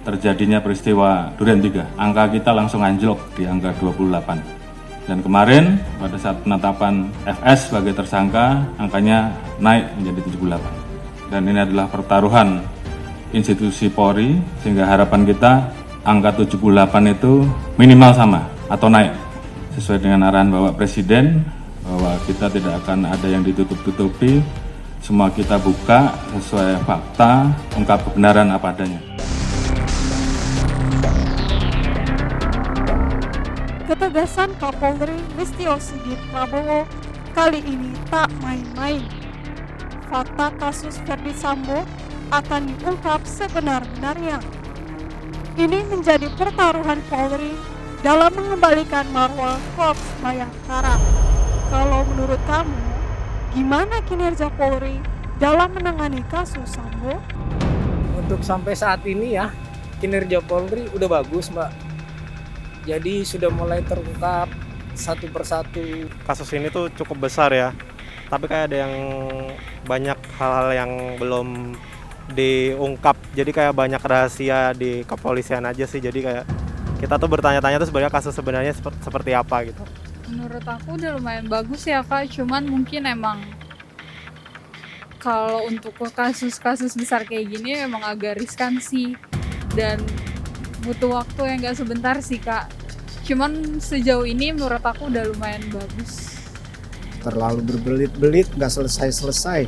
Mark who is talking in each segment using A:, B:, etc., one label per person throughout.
A: terjadinya peristiwa Duren 3. Angka kita langsung anjlok di angka 28. Dan kemarin pada saat penetapan FS sebagai tersangka, angkanya naik menjadi 78. Dan ini adalah pertaruhan institusi Polri, sehingga harapan kita angka 78 itu minimal sama atau naik. Sesuai dengan arahan Bapak Presiden, bahwa kita tidak akan ada yang ditutup-tutupi, semua kita buka sesuai fakta, ungkap kebenaran apa adanya.
B: Ketegasan Kapolri Listio Sigit Prabowo kali ini tak main-main. Fakta kasus Ferdy Sambo akan diungkap sebenar-benarnya. Ini menjadi pertaruhan Polri dalam mengembalikan marwah Korps Bayangkara. Kalau menurut kamu, gimana kinerja Polri dalam menangani kasus Sambo?
C: Untuk sampai saat ini ya, kinerja Polri udah bagus, Mbak. Jadi sudah mulai terungkap satu persatu.
D: Kasus ini tuh cukup besar ya, tapi kayak ada yang banyak hal-hal yang belum diungkap. Jadi kayak banyak rahasia di kepolisian aja sih. Jadi kayak kita tuh bertanya-tanya tuh sebenarnya kasus sebenarnya seperti apa gitu.
E: Menurut aku udah lumayan bagus ya Kak, cuman mungkin emang kalau untuk kasus-kasus besar kayak gini emang agak riskan sih dan butuh waktu yang gak sebentar sih Kak. Cuman sejauh ini menurut aku udah lumayan bagus.
F: Terlalu berbelit-belit, gak selesai-selesai.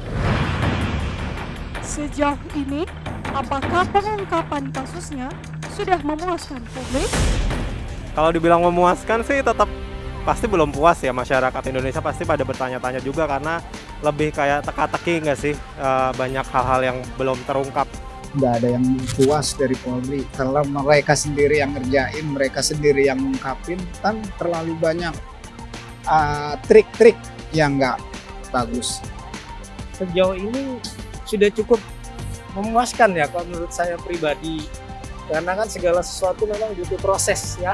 B: Sejauh ini, apakah pengungkapan kasusnya sudah memuaskan publik?
D: Kalau dibilang memuaskan sih tetap pasti belum puas ya, masyarakat Indonesia pasti pada bertanya-tanya juga karena lebih kayak teka-teki nggak sih, banyak hal-hal yang belum terungkap.
F: Nggak ada yang puas dari Polri. Kalau mereka sendiri yang ngerjain, mereka sendiri yang ngungkapin, kan terlalu banyak trik-trik yang nggak bagus.
C: Sejauh ini sudah cukup memuaskan ya kalau menurut saya pribadi. Karena kan segala sesuatu memang butuh proses ya.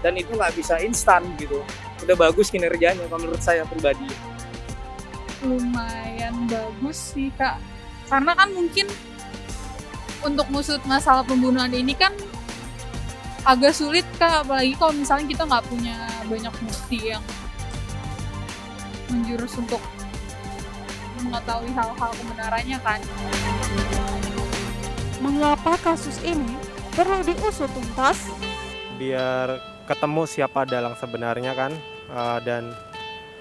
C: Dan itu nggak bisa instan gitu. Udah bagus kinerjanya kalau menurut saya pribadi.
E: Lumayan bagus sih Kak, karena kan mungkin untuk ngusut masalah pembunuhan ini kan agak sulit Kak, apalagi kalau misalnya kita nggak punya banyak bukti yang menjurus untuk mengetahui hal-hal kebenarannya kan.
B: Mengapa kasus ini perlu diusut tuntas?
D: Biar ketemu siapa dalang sebenarnya kan, dan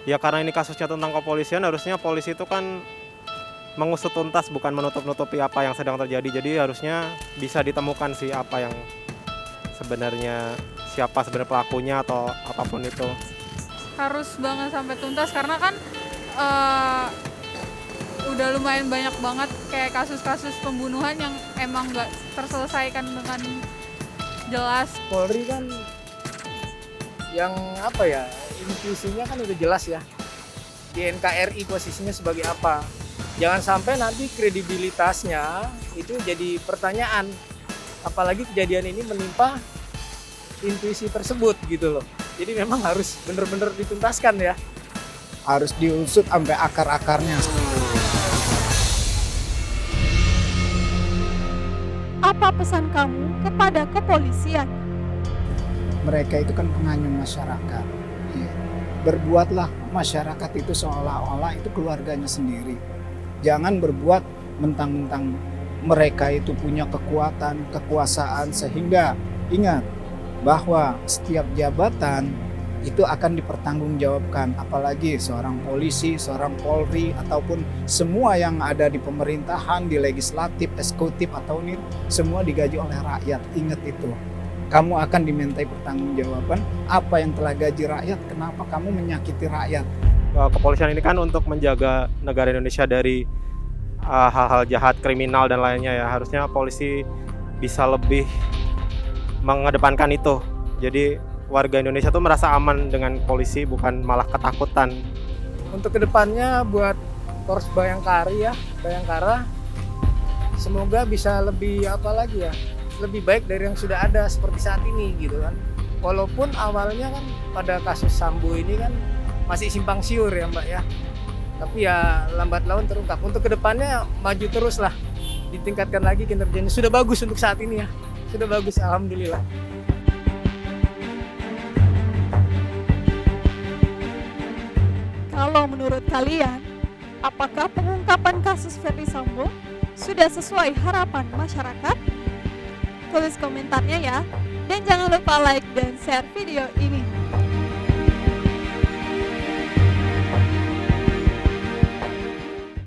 D: ya karena ini kasusnya tentang kepolisian, harusnya polisi itu kan mengusut tuntas, bukan menutup-nutupi apa yang sedang terjadi. Jadi harusnya bisa ditemukan sih apa yang sebenarnya, siapa sebenarnya pelakunya atau apapun itu.
E: Harus banget sampai tuntas karena kan udah lumayan banyak banget kayak kasus-kasus pembunuhan yang emang nggak terselesaikan dengan jelas.
C: Polri kan yang apa ya, intuisinya kan udah jelas ya. Di NKRI posisinya sebagai apa. Jangan sampai nanti kredibilitasnya itu jadi pertanyaan. Apalagi kejadian ini menimpa intuisi tersebut gitu loh. Jadi memang harus benar-benar dituntaskan ya.
F: Harus diusut sampai akar-akarnya.
B: Apa pesan kamu kepada kepolisian?
F: Mereka itu kan penganyum masyarakat. Ya. Berbuatlah masyarakat itu seolah-olah itu keluarganya sendiri. Jangan berbuat mentang-mentang mereka itu punya kekuatan, kekuasaan, sehingga ingat bahwa setiap jabatan itu akan dipertanggungjawabkan, apalagi seorang polisi, seorang Polri, ataupun semua yang ada di pemerintahan, di legislatif, eksekutif, atau ini semua digaji oleh rakyat. Ingat itu. Kamu akan dimintai pertanggungjawaban apa yang telah gaji rakyat, kenapa kamu menyakiti rakyat.
D: Kepolisian ini kan untuk menjaga negara Indonesia dari hal-hal jahat, kriminal dan lainnya ya. Harusnya polisi bisa lebih mengedepankan itu. Jadi warga Indonesia tuh merasa aman dengan polisi, bukan malah ketakutan.
C: Untuk kedepannya buat Korps Bayangkara, semoga bisa lebih apa lagi ya, lebih baik dari yang sudah ada seperti saat ini gitu kan. Walaupun awalnya kan pada kasus Sambo ini kan masih simpang siur ya Mbak ya. Tapi ya lambat laun terungkap. Untuk kedepannya maju terus lah, ditingkatkan lagi kinerjanya. Sudah bagus untuk saat ini ya. Sudah bagus, alhamdulillah.
B: Kalau menurut kalian, apakah pengungkapan kasus Ferdy Sambo sudah sesuai harapan masyarakat? Tulis komentarnya ya. Dan jangan lupa like dan share video ini.